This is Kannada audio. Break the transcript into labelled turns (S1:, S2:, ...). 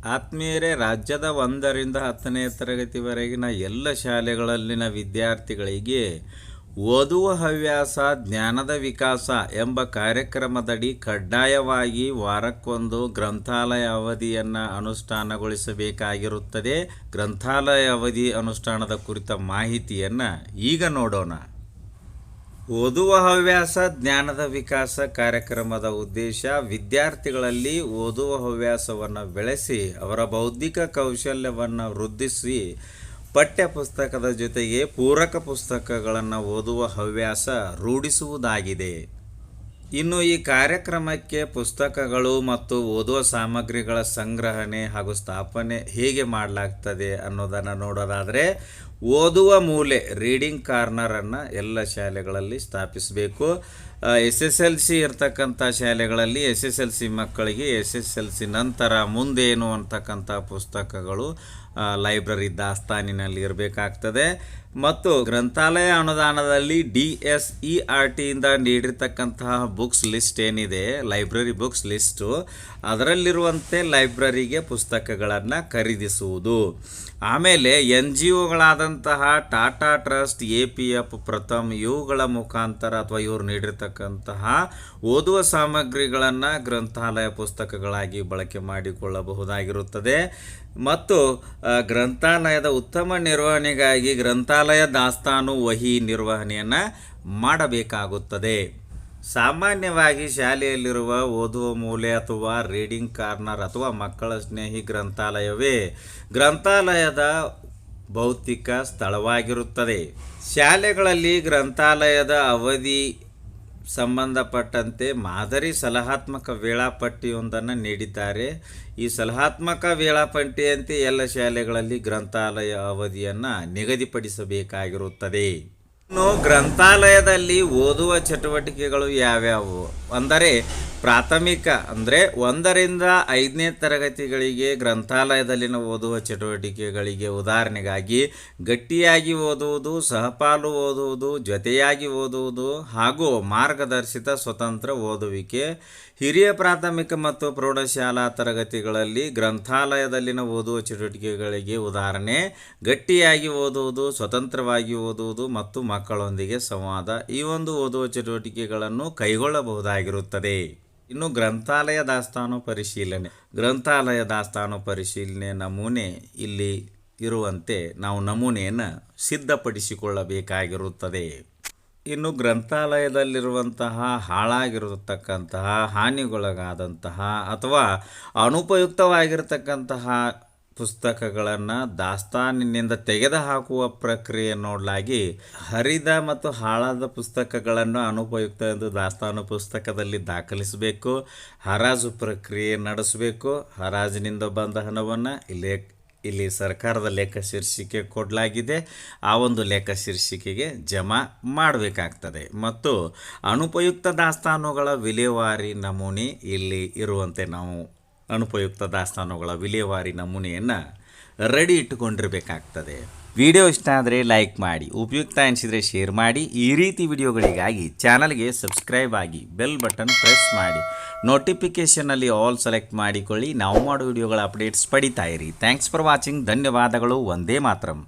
S1: ಆತ್ಮೀಯರೇ, ರಾಜ್ಯದ 1ರಿಂದ 10ನೇ ತರಗತಿವರೆಗಿನ ಎಲ್ಲ ಶಾಲೆಗಳಲ್ಲಿನ ವಿದ್ಯಾರ್ಥಿಗಳಿಗೆ ಓದುವ ಹವ್ಯಾಸ ಜ್ಞಾನದ ವಿಕಾಸ ಎಂಬ ಕಾರ್ಯಕ್ರಮದಡಿ ಕಡ್ಡಾಯವಾಗಿ ವಾರಕ್ಕೊಂದು ಗ್ರಂಥಾಲಯ ಅವಧಿಯನ್ನು ಅನುಷ್ಠಾನಗೊಳಿಸಬೇಕಾಗಿರುತ್ತದೆ. ಗ್ರಂಥಾಲಯ ಅವಧಿ ಅನುಷ್ಠಾನದ ಕುರಿತ ಮಾಹಿತಿಯನ್ನು ಈಗ ನೋಡೋಣ. ಓದುವ ಹವ್ಯಾಸ ಜ್ಞಾನದ ವಿಕಾಸ ಕಾರ್ಯಕ್ರಮದ ಉದ್ದೇಶ ವಿದ್ಯಾರ್ಥಿಗಳಲ್ಲಿ ಓದುವ ಹವ್ಯಾಸವನ್ನು ಬೆಳೆಸಿ ಅವರ ಬೌದ್ಧಿಕ ಕೌಶಲ್ಯವನ್ನು ವೃದ್ಧಿಸಿ ಪಠ್ಯ ಪುಸ್ತಕದ ಜೊತೆಗೆ ಪೂರಕ ಪುಸ್ತಕಗಳನ್ನು ಓದುವ ಹವ್ಯಾಸ ರೂಢಿಸುವುದಾಗಿದೆ. ಇನ್ನು ಈ ಕಾರ್ಯಕ್ರಮಕ್ಕೆ ಪುಸ್ತಕಗಳು ಮತ್ತು ಓದುವ ಸಾಮಗ್ರಿಗಳ ಸಂಗ್ರಹಣೆ ಹಾಗೂ ಸ್ಥಾಪನೆ ಹೇಗೆ ಮಾಡಲಾಗ್ತದೆ ಅನ್ನೋದನ್ನು ನೋಡೋದಾದರೆ, ಓದುವ ಮೂಲೆ ರೀಡಿಂಗ್ ಕಾರ್ನರನ್ನು ಎಲ್ಲ ಶಾಲೆಗಳಲ್ಲಿ ಸ್ಥಾಪಿಸಬೇಕು. SSLC ಇರ್ತಕ್ಕಂಥ ಶಾಲೆಗಳಲ್ಲಿ SSLC ಮಕ್ಕಳಿಗೆ SSLC ನಂತರ ಮುಂದೇನು ಅಂತಕ್ಕಂಥ ಪುಸ್ತಕಗಳು ಲೈಬ್ರರಿ ದಾಸ್ತಾನಿನಲ್ಲಿ ಇರಬೇಕಾಗ್ತದೆ. ಮತ್ತು ಗ್ರಂಥಾಲಯ ಅನುದಾನದಲ್ಲಿ DSERT ಇಂದ ನೀಡಿರ್ತಕ್ಕಂತಹ ಬುಕ್ಸ್ ಲಿಸ್ಟ್ ಏನಿದೆ, ಲೈಬ್ರರಿ ಬುಕ್ಸ್ ಲಿಸ್ಟು, ಅದರಲ್ಲಿರುವಂತೆ ಲೈಬ್ರರಿಗೆ ಪುಸ್ತಕಗಳನ್ನು ಖರೀದಿಸುವುದು. ಆಮೇಲೆ NGOಗಳಾದಂತಹ ಟಾಟಾ ಟ್ರಸ್ಟ್, APF, ಪ್ರಥಮ್ ಇವುಗಳ ಮುಖಾಂತರ ಅಥವಾ ಇವರು ನೀಡಿರ್ತಕ್ಕಂತಹ ಓದುವ ಸಾಮಗ್ರಿಗಳನ್ನು ಗ್ರಂಥಾಲಯ ಪುಸ್ತಕಗಳಾಗಿ ಬಳಕೆ ಮಾಡಿಕೊಳ್ಳಬಹುದಾಗಿರುತ್ತದೆ. ಮತ್ತು ಗ್ರಂಥಾಲಯದ ಉತ್ತಮ ನಿರ್ವಹಣೆಗಾಗಿ ಗ್ರಂಥಾಲಯ ದಾಸ್ತಾನು ವಹಿ ನಿರ್ವಹಣೆಯನ್ನು ಮಾಡಬೇಕಾಗುತ್ತದೆ. ಸಾಮಾನ್ಯವಾಗಿ ಶಾಲೆಯಲ್ಲಿರುವ ಓದುವ ಮೂಲೆ ಅಥವಾ ರೀಡಿಂಗ್ ಕಾರ್ನರ್ ಅಥವಾ ಮಕ್ಕಳ ಸ್ನೇಹಿ ಗ್ರಂಥಾಲಯವೇ ಗ್ರಂಥಾಲಯದ ಭೌತಿಕ ಸ್ಥಳವಾಗಿರುತ್ತದೆ. ಶಾಲೆಗಳಲ್ಲಿ ಗ್ರಂಥಾಲಯದ ಅವಧಿ ಸಂಬಂಧಪಟ್ಟಂತೆ ಮಾದರಿ ಸಲಹಾತ್ಮಕ ವೇಳಾಪಟ್ಟಿಯೊಂದನ್ನು ನೀಡಿದ್ದಾರೆ. ಈ ಸಲಹಾತ್ಮಕ ವೇಳಾಪಟ್ಟಿಯಂತೆ ಎಲ್ಲ ಶಾಲೆಗಳಲ್ಲಿ ಗ್ರಂಥಾಲಯ ಅವಧಿಯನ್ನು ನಿಗದಿಪಡಿಸಬೇಕಾಗಿರುತ್ತದೆ. ಇನ್ನು ಗ್ರಂಥಾಲಯದಲ್ಲಿ ಓದುವ ಚಟುವಟಿಕೆಗಳು ಯಾವ್ಯಾವು ಅಂದರೆ, ಪ್ರಾಥಮಿಕ ಅಂದರೆ 1ರಿಂದ 5ನೇ ತರಗತಿಗಳಿಗೆ ಗ್ರಂಥಾಲಯದಲ್ಲಿನ ಓದುವ ಚಟುವಟಿಕೆಗಳಿಗೆ ಉದಾಹರಣೆಗಾಗಿ ಗಟ್ಟಿಯಾಗಿ ಓದುವುದು, ಸಹಪಾಲು ಓದುವುದು, ಜೊತೆಯಾಗಿ ಓದುವುದು ಹಾಗೂ ಮಾರ್ಗದರ್ಶಿತ ಸ್ವತಂತ್ರ ಓದುವಿಕೆ. ಹಿರಿಯ ಪ್ರಾಥಮಿಕ ಮತ್ತು ಪ್ರೌಢಶಾಲಾ ತರಗತಿಗಳಲ್ಲಿ ಗ್ರಂಥಾಲಯದಲ್ಲಿನ ಓದುವ ಚಟುವಟಿಕೆಗಳಿಗೆ ಉದಾಹರಣೆ ಗಟ್ಟಿಯಾಗಿ ಓದುವುದು, ಸ್ವತಂತ್ರವಾಗಿ ಓದುವುದು ಮತ್ತು ಮಕ್ಕಳೊಂದಿಗೆ ಸಂವಾದ. ಈ ಒಂದು ಓದುವ ಚಟುವಟಿಕೆಗಳನ್ನು ಕೈಗೊಳ್ಳಬಹುದಾಗಿರುತ್ತದೆ. ಇನ್ನು ಗ್ರಂಥಾಲಯ ದಾಸ್ತಾನು ಪರಿಶೀಲನೆ. ಗ್ರಂಥಾಲಯ ದಾಸ್ತಾನು ಪರಿಶೀಲನೆ ನಮೂನೆ ಇಲ್ಲಿ ಇರುವಂತೆ ನಾವು ನಮೂನೆಯನ್ನು ಸಿದ್ಧಪಡಿಸಿಕೊಳ್ಳಬೇಕಾಗಿರುತ್ತದೆ. ಇನ್ನು ಗ್ರಂಥಾಲಯದಲ್ಲಿರುವಂತಹ ಹಾಳಾಗಿರತಕ್ಕಂತಹ, ಹಾನಿಗೊಳಗಾದಂತಹ ಅಥವಾ ಅನುಪಯುಕ್ತವಾಗಿರತಕ್ಕಂತಹ ಪುಸ್ತಕಗಳನ್ನು ದಾಸ್ತಾನಿನಿಂದ ತೆಗೆದುಹಾಕುವ ಪ್ರಕ್ರಿಯೆ ನೋಡಲಾಗಿ, ಹರಿದ ಮತ್ತು ಹಾಳಾದ ಪುಸ್ತಕಗಳನ್ನು ಅನುಪಯುಕ್ತ ಎಂದು ದಾಸ್ತಾನು ಪುಸ್ತಕದಲ್ಲಿ ದಾಖಲಿಸಬೇಕು. ಹರಾಜು ಪ್ರಕ್ರಿಯೆ ನಡೆಸಬೇಕು. ಹರಾಜಿನಿಂದ ಬಂದ ಹಣವನ್ನು ಇಲ್ಲಿ ಸರ್ಕಾರದ ಲೆಕ್ಕ ಶೀರ್ಷಿಕೆ ಕೊಡಲಾಗಿದೆ, ಆ ಒಂದು ಲೆಕ್ಕ ಶೀರ್ಷಿಕೆಗೆ ಜಮಾ ಮಾಡಬೇಕಾಗ್ತದೆ. ಮತ್ತು ಅನುಪಯುಕ್ತ ದಾಸ್ತಾನುಗಳ ವಿಲೇವಾರಿ ನಮೂನೆ ಇಲ್ಲಿ ಇರುವಂತೆ ನಾವು ಅನುಪಯುಕ್ತ ದಾಸ್ತಾನುಗಳ ವಿಲೇವಾರಿ ನಮೂನೆಯನ್ನು ರೆಡಿ ಇಟ್ಟುಕೊಂಡಿರಬೇಕಾಗ್ತದೆ. ವಿಡಿಯೋ ಇಷ್ಟ ಆದರೆ ಲೈಕ್ ಮಾಡಿ, ಉಪಯುಕ್ತ ಅನಿಸಿದರೆ ಶೇರ್ ಮಾಡಿ. ಈ ರೀತಿ ವಿಡಿಯೋಗಳಿಗಾಗಿ ಚಾನಲ್ಗೆ ಸಬ್ಸ್ಕ್ರೈಬ್ ಆಗಿ ಬೆಲ್ ಬಟನ್ ಪ್ರೆಸ್ ಮಾಡಿ, ನೋಟಿಫಿಕೇಷನಲ್ಲಿ ಆಲ್ ಸೆಲೆಕ್ಟ್ ಮಾಡಿಕೊಳ್ಳಿ. ನಾವು ಮಾಡೋ ವಿಡಿಯೋಗಳ ಅಪ್ಡೇಟ್ಸ್ ಪಡಿತಾ ಇರಿ. Thanks for watching. ಧನ್ಯವಾದಗಳು. ವಂದೇ ಮಾತರಂ.